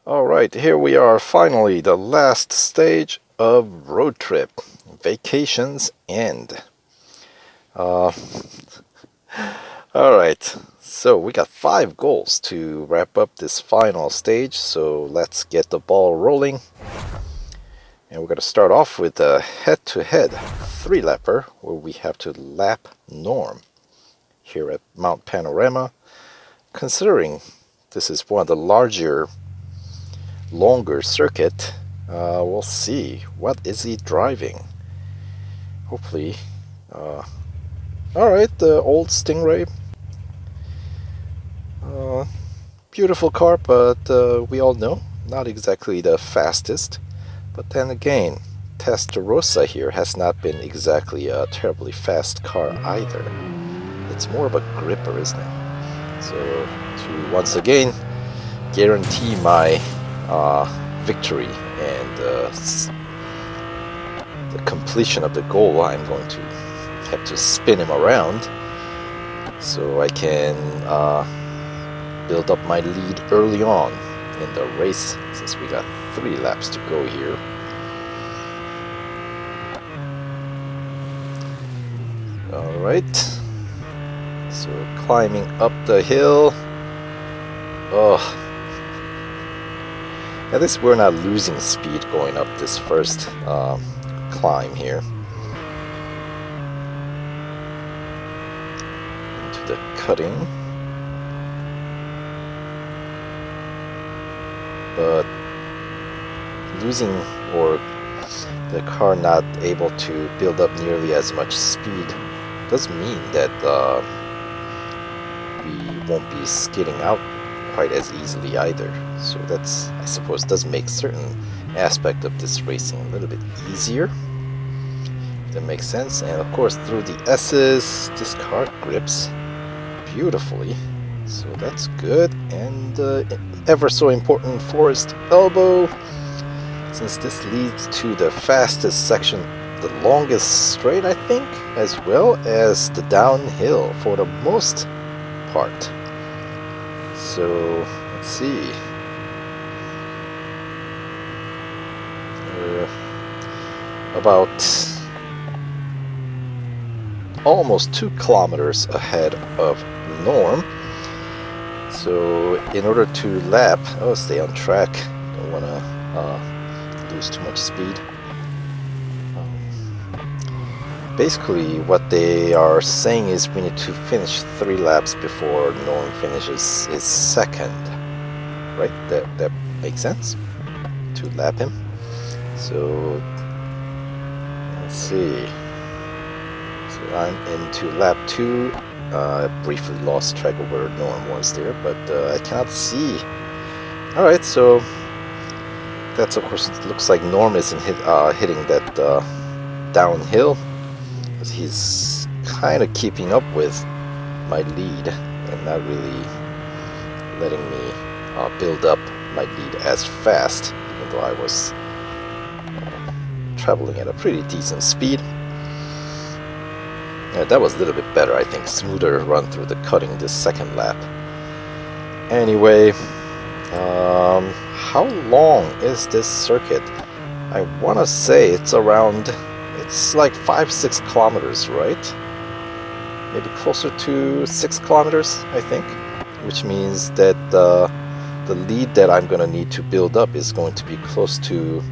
Alright, here we are, finally, the last stage of road trip. Vacations end. Uh, Alright, so we got 5 goals to wrap up this final stage, so let's get the ball rolling. And we're going to start off with a head-to-head 3-lapper, where we have to lap Norm here at Mount Panorama. Considering this is one of the longer circuit, we'll see. What is he driving? Hopefully, alright, the old Stingray. Beautiful car, but we all know, not exactly the fastest. But then again, Testarossa here has not been exactly a terribly fast car either. It's more of a gripper, isn't it? So, to once again guarantee my victory and the completion of the goal, I'm going to have to spin him around so I can build up my lead early on in the race, since we got 3 laps to go here. Alright, so climbing up the hill. Oh, at least we're not losing speed going up this first climb here. Into the cutting. But losing, or the car not able to build up nearly as much speed, does mean that we won't be skidding out quite as easily either. So that's, I suppose, does make certain aspect of this racing a little bit easier. That makes sense. And of course, through the S's, this car grips beautifully, so that's good. And ever so important forced elbow, since this leads to the fastest section, the longest straight, I think, as well as the downhill for the most part. So let's see. We're about almost 2 kilometers ahead of Norm. So in order to lap, stay on track. Don't want to lose too much speed. Basically, what they are saying is we need to finish 3 laps before Norm finishes his second. Right? That makes sense. To lap him. So let's see. So I'm into lap 2. Briefly lost track of where Norm was there, but I cannot see. Alright, so that's, of course, it looks like Norm isn't hitting that downhill, because he's kind of keeping up with my lead and not really letting me build up my lead as fast, even though I was traveling at a pretty decent speed. Yeah, that was a little bit better, I think. Smoother run through the cutting this second lap. Anyway, how long is this circuit? I want to say it's around, it's like 5-6 kilometers, right? Maybe closer to 6 kilometers, I think. Which means that the lead that I'm going to need to build up is going to be close to,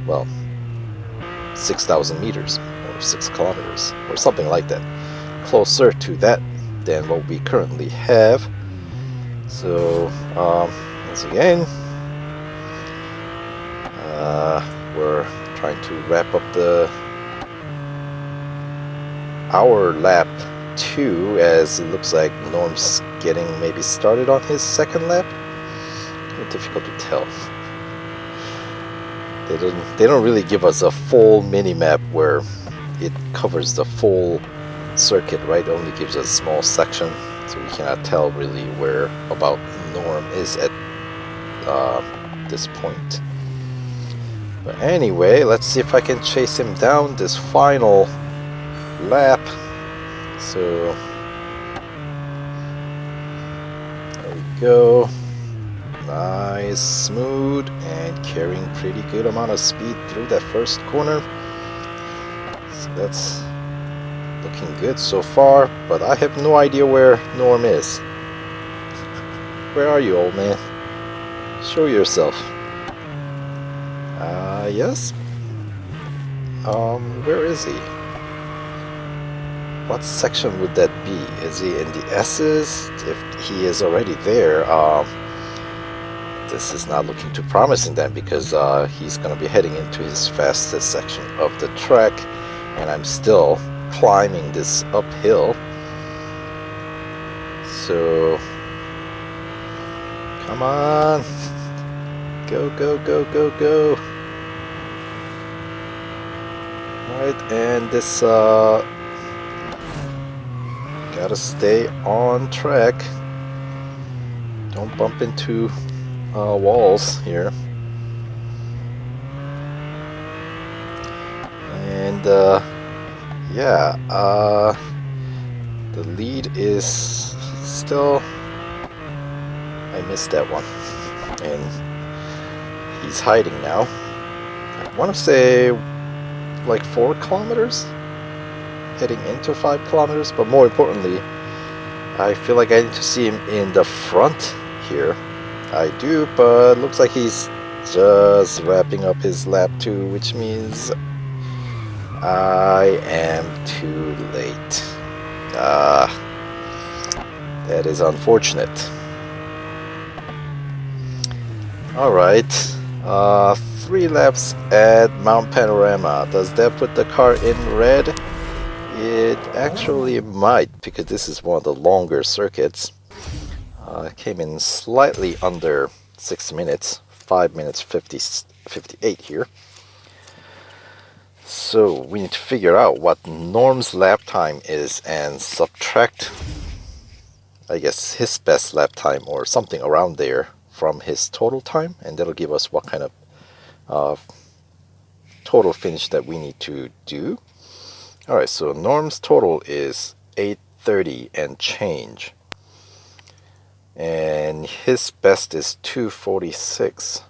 well, 6,000 meters. 6 kilometers or something like that, closer to that than what we currently have. So once again, we're trying to wrap up our lap 2, as it looks like Norm's getting maybe started on his second lap. Kind of difficult to tell. They don't really give us a full mini map where it covers the full circuit, right? It only gives us a small section, so we cannot tell really where about Norm is at this point. But anyway, let's see if I can chase him down this final lap. So there we go. Nice, smooth, and carrying pretty good amount of speed through that first corner. So that's looking good so far, but I have no idea where Norm is. Where are you, old man? Show yourself. Yes? Where is he? What section would that be? Is he in the S's? If he is already there, this is not looking too promising then, because he's going to be heading into his fastest section of the track, and I'm still climbing this uphill. So come on, go, go, go, go, go. Alright, and this gotta stay on track, don't bump into walls here. And yeah, the lead is still, I missed that one, and he's hiding now. I want to say like 4 kilometers, heading into 5 kilometers, but more importantly, I feel like I need to see him in the front here. I do, but looks like he's just wrapping up his lap 2, which means I am too late. That is unfortunate. Alright, 3 laps at Mount Panorama. Does that put the car in red? It actually might, because this is one of the longer circuits. Came in slightly under 6 minutes, 5 minutes 58 here. So we need to figure out what Norm's lap time is and subtract, I guess, his best lap time or something around there from his total time, and that'll give us what kind of total finish that we need to do. Alright, so Norm's total is 8:30 and change, and his best is 2:46.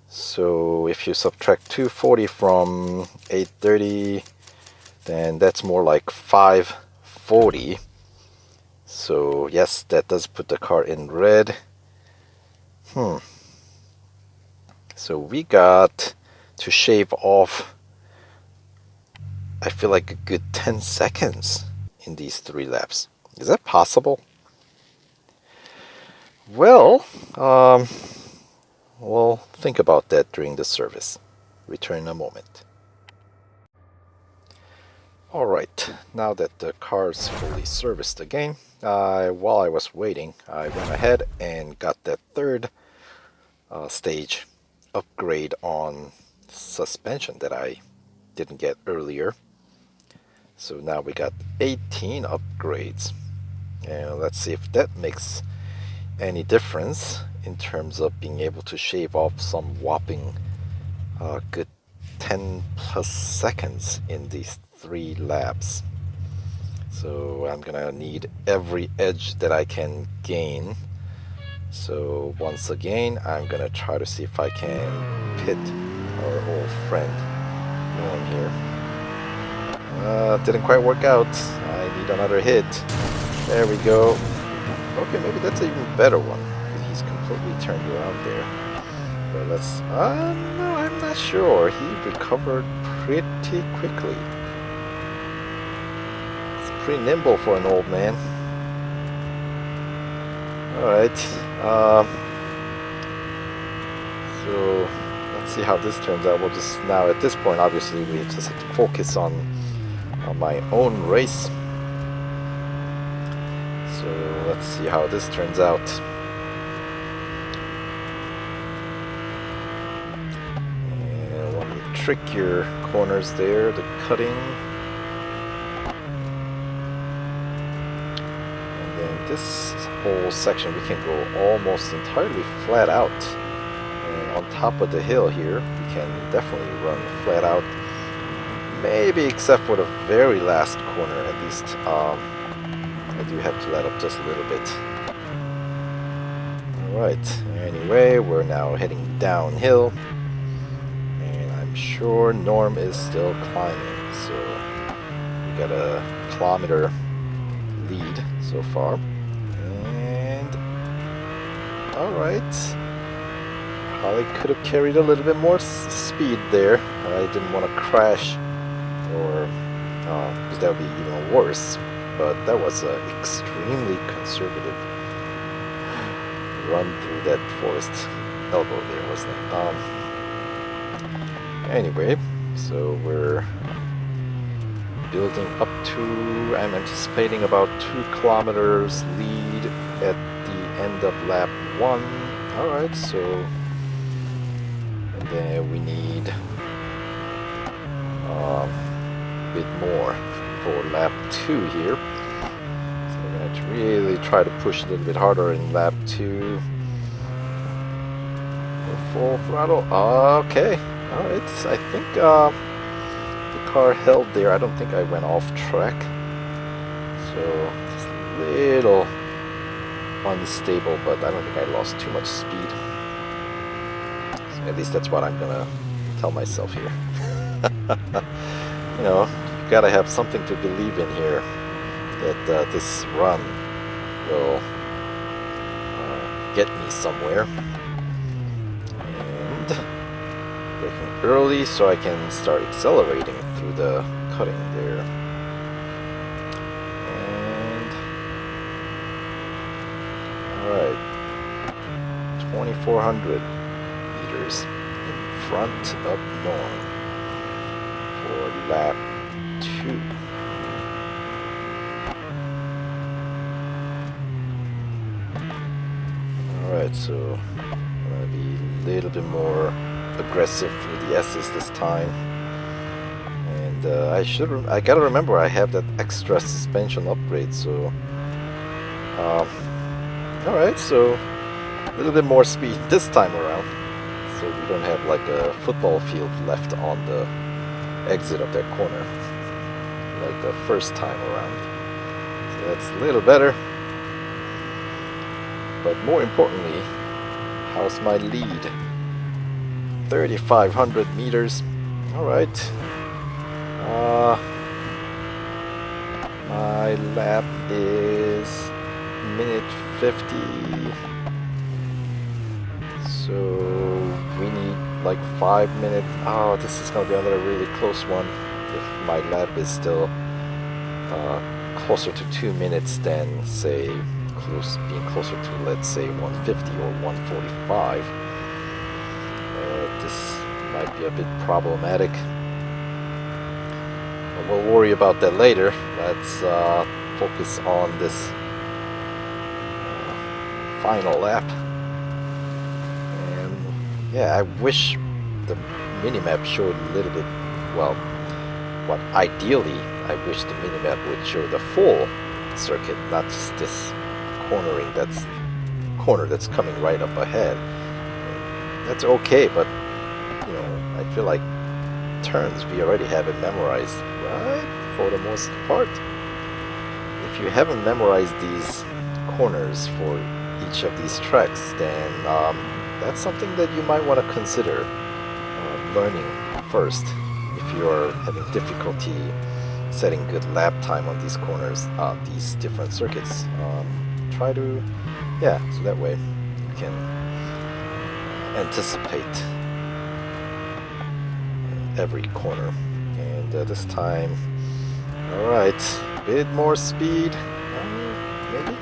So if you subtract 2:40 from 8:30, then that's more like 5:40. So yes, that does put the car in red. So we got to shave off, I feel like, a good 10 seconds in these 3 laps. Is that possible? Well, we'll think about that during the service. Return in a moment. Alright, now that the car's fully serviced again, while I was waiting, I went ahead and got that 3rd stage upgrade on suspension that I didn't get earlier. So now we got 18 upgrades, and let's see if that makes any difference in terms of being able to shave off some whopping good 10 plus seconds in these 3 laps. So I'm gonna need every edge that I can gain. So once again, I'm gonna try to see if I can pit our old friend Norm here. Didn't quite work out. I need another hit. There we go. Okay, maybe that's an even better one, because he's completely turned around there. But let's, no, I'm not sure. He recovered pretty quickly. It's pretty nimble for an old man. Alright, so let's see how this turns out. We'll just, now at this point, obviously we just have to focus on my own race. So let's see how this turns out. And one of the trickier corners there, the cutting. And then this whole section we can go almost entirely flat out. And on top of the hill here, we can definitely run flat out. Maybe except for the very last corner, at least. I do have to let up just a little bit. Alright, anyway, we're now heading downhill. And I'm sure Norm is still climbing, so we got a kilometer lead so far. And alright, probably could have carried a little bit more speed there. I didn't want to crash, or because that would be even worse. But that was an extremely conservative run through that forest elbow there, wasn't it? Anyway, so we're building up to, I'm anticipating about 2 kilometers lead at the end of lap 1. Alright, so, and then we need a bit more for lap 2 here. So we're going to really try to push a little bit harder in lap 2. Full throttle. Okay. Alright. I think the car held there. I don't think I went off track. So just a little unstable, but I don't think I lost too much speed. So at least that's what I'm going to tell myself here. You know, you gotta have something to believe in here, that this run will get me somewhere. And braking early so I can start accelerating through the cutting there. And alright, 2,400 meters in front of Norm for lap 2. Alright, so I'm gonna be a little bit more aggressive through the S's this time. And I gotta remember I have that extra suspension upgrade, so alright, so a little bit more speed this time around. So we don't have like a football field left on the exit of that corner like the first time around. So that's a little better. But more importantly, how's my lead? 3,500 meters. Alright. My lap is minute 50. So we need like 5 minutes. Oh, this is gonna be another really close one. If my lap is still closer to 2 minutes than, say, being closer to, let's say, 150 or 145, this might be a bit problematic. But we'll worry about that later. Let's focus on this final lap. And yeah, I wish the minimap showed a little bit, well, what ideally I wish the minimap would show the full circuit, not just this corner that's coming right up ahead. That's okay, but you know, I feel like turns we already have it memorized, right? For the most part. If you haven't memorized these corners for each of these tracks, then that's something that you might want to consider learning first. If you are having difficulty setting good lap time on these corners, these different circuits, try to, yeah, so that way you can anticipate every corner. And this time, alright, a bit more speed, maybe?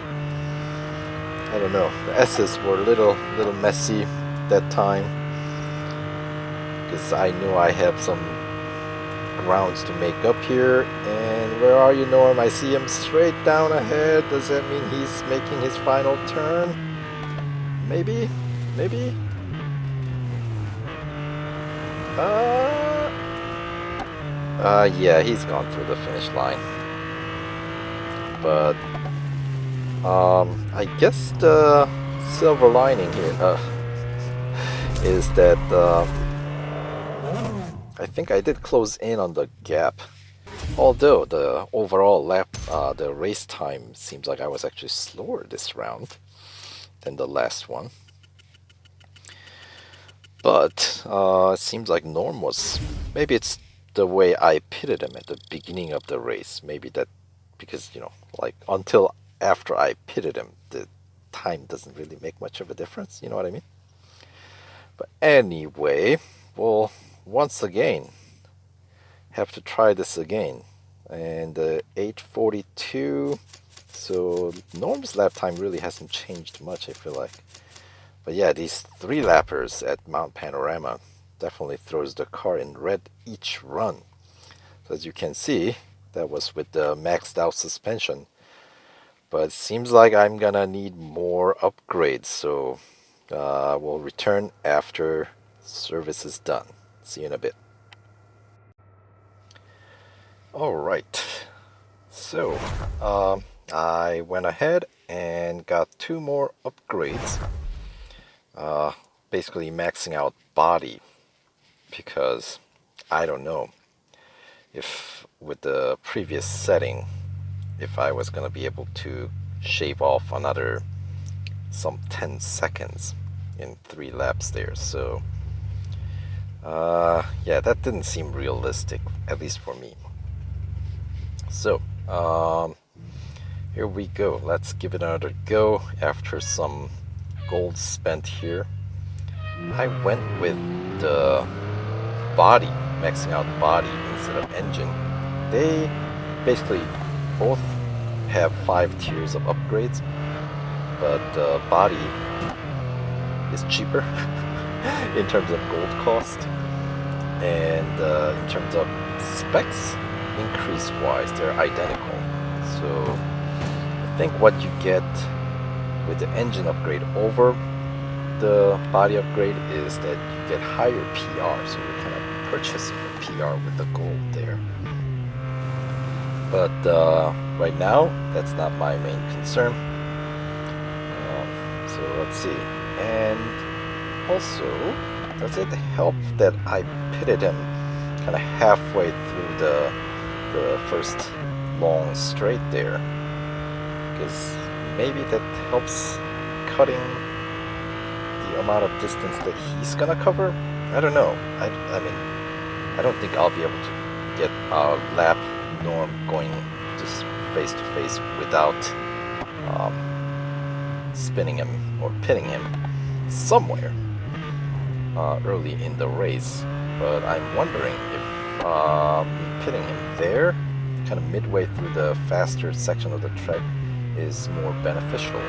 I don't know, the S's were a little messy that time, because I knew I have some grounds to make up here. And where are you, Norm? I see him straight down ahead. Does that mean he's making his final turn? Maybe? Maybe? Yeah, he's gone through the finish line. But I guess the silver lining here is that I think I did close in on the gap. Although the overall lap, the race time seems like I was actually slower this round than the last one. But it seems like Norm was, maybe it's the way I pitted him at the beginning of the race. Maybe that, because, like until after I pitted him, the time doesn't really make much of a difference. You know what I mean? But anyway, well, once again, have to try this again. And 8:42. So Norm's lap time really hasn't changed much, I feel like. But yeah, these three lappers at Mount Panorama definitely throws the car in red each run. So as you can see, that was with the maxed out suspension. But it seems like I'm gonna need more upgrades, so we'll return after service is done. See you in a bit. Alright, so I went ahead and got two more upgrades. Basically maxing out body, because I don't know if with the previous setting if I was gonna be able to shave off another some 10 seconds in 3 laps there. So yeah, that didn't seem realistic, at least for me. So here we go. Let's give it another go after some gold spent here. I went with the body, maxing out body instead of engine. They basically both have 5 tiers of upgrades, but the body is cheaper in terms of gold cost, and in terms of specs, increase wise, they're identical. So I think what you get with the engine upgrade over the body upgrade is that you get higher PR, so you're kind of purchasing the PR with the gold there. But right now, that's not my main concern. So let's see. And also, does it help that I pitted him kind of halfway through the first long straight there? Because maybe that helps cutting the amount of distance that he's gonna cover. I don't know. I mean, I don't think I'll be able to get a lap Norm going just face to face without spinning him or pitting him somewhere early in the race. But I'm wondering if me pitting him there, kind of midway through the faster section of the track, is more beneficial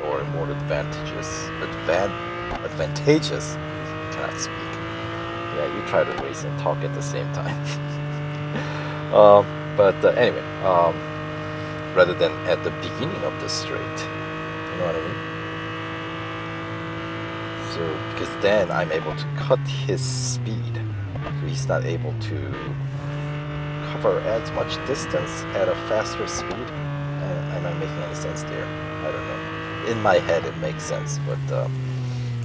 or more advantageous. Advantageous. Cannot speak. Yeah, you try to race and talk at the same time. But anyway, rather than at the beginning of the straight, you know what I mean? So because then I'm able to cut his speed, so he's not able to cover as much distance at a faster speed. Am I making any sense there? I don't know. In my head it makes sense, but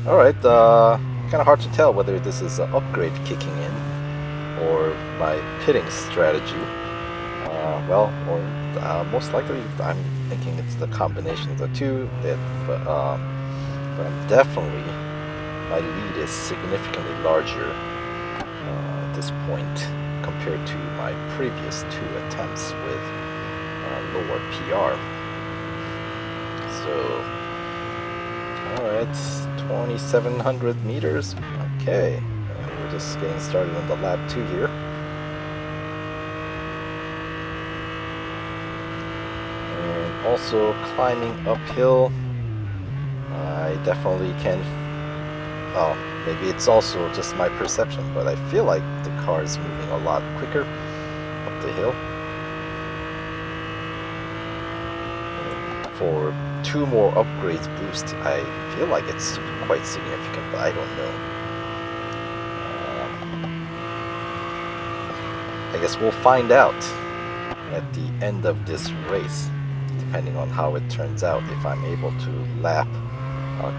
alright, kind of hard to tell whether this is an upgrade kicking in or my pitting strategy. Most likely I'm thinking it's the combination of the two, but I'm definitely, my lead is significantly larger at this point compared to my previous 2 attempts with lower PR. So, alright, 2,700 meters. Okay, and we're just getting started on the lap 2 here. And also climbing uphill, I definitely can. Oh, maybe it's also just my perception, but I feel like the car is moving a lot quicker up the hill. For 2 more upgrades boost, I feel like it's quite significant, but I don't know. I guess we'll find out at the end of this race, depending on how it turns out. If I'm able to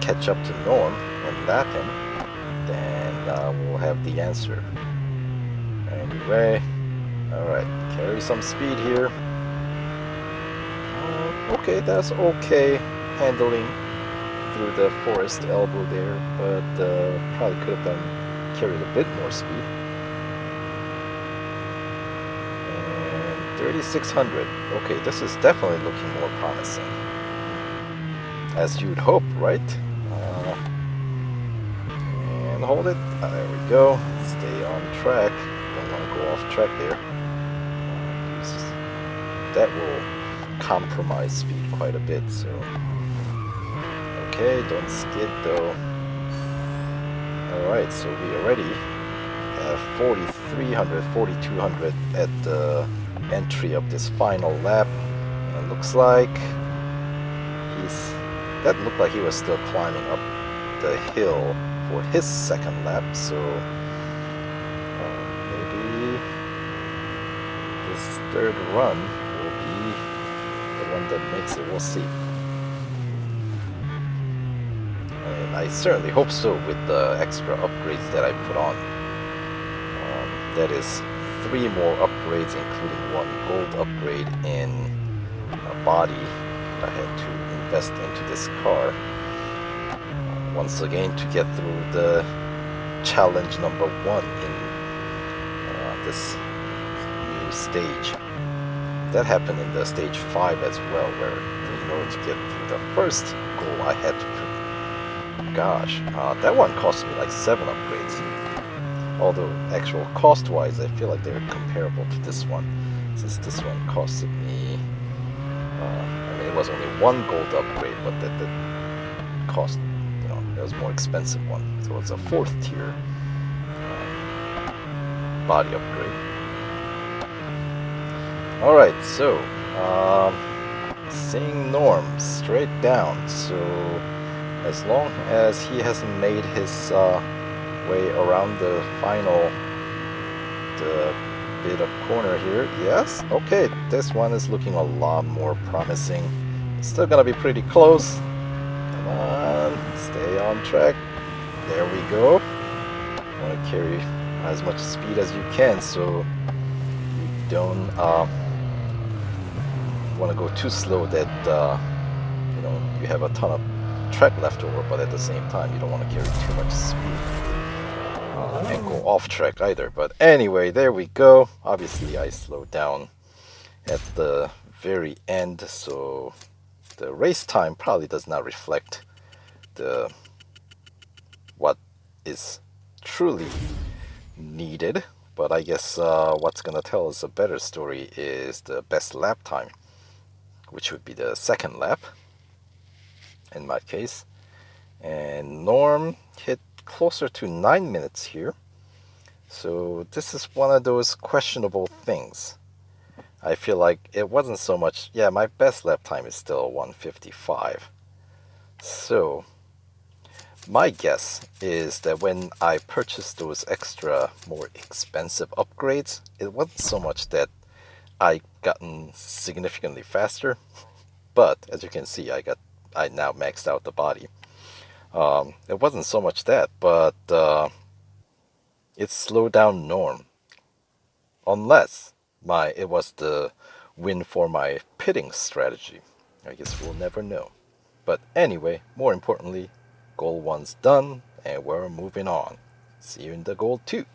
catch up to Norm and lap him, then we'll have the answer. Anyway, alright, carry some speed here. Okay, that's okay, handling through the forest elbow there, but probably could have carried a bit more speed. And 3600. Okay, this is definitely looking more promising. As you'd hope, right? And hold it. There we go. Stay on track. Don't want to go off track there. That will compromise speed quite a bit, so... Okay, don't skid though. Alright, so we already have 4,300, 4,200 at the entry of this final lap. And it looks like that looked like he was still climbing up the hill for his second lap, so maybe this third run will be the one that makes it. We'll see. And I certainly hope so with the extra upgrades that I put on. That is 3 more upgrades, including 1 gold upgrade in a body that I had to invest into this car. Once again, to get through the challenge number 1 in this new stage. That happened in the stage 5 as well, where in order to get through the first goal I had to... Gosh, that one cost me like 7 upgrades. Although actual cost-wise, I feel like they're comparable to this one, since this one costed me... I mean, it was only 1 gold upgrade, but that cost... It was a more expensive one, so it's a 4th tier body upgrade. Alright, so seeing Norm straight down, so as long as he hasn't made his way around the final bit of corner here, yes, okay, this one is looking a lot more promising. It's still gonna be pretty close. Come on, stay on track. There we go. You want to carry as much speed as you can, so you don't want to go too slow that you have a ton of track left over, but at the same time you don't want to carry too much speed and go off track either. But anyway, there we go. Obviously I slowed down at the very end, so the race time probably does not reflect what is truly needed, but I guess what's gonna tell us a better story is the best lap time, which would be the second lap in my case. And Norm hit closer to 9 minutes here, so this is one of those questionable things. I feel like it wasn't so much, yeah, my best lap time is still 1:55. So my guess is that when I purchased those extra more expensive upgrades, it wasn't so much that I gotten significantly faster, but as you can see, I now maxed out the body. It wasn't so much that, but it slowed down Norm. Unless it was the win for my pitting strategy. I guess we'll never know. But anyway, more importantly, goal 1's done, and we're moving on. See you in the goal 2.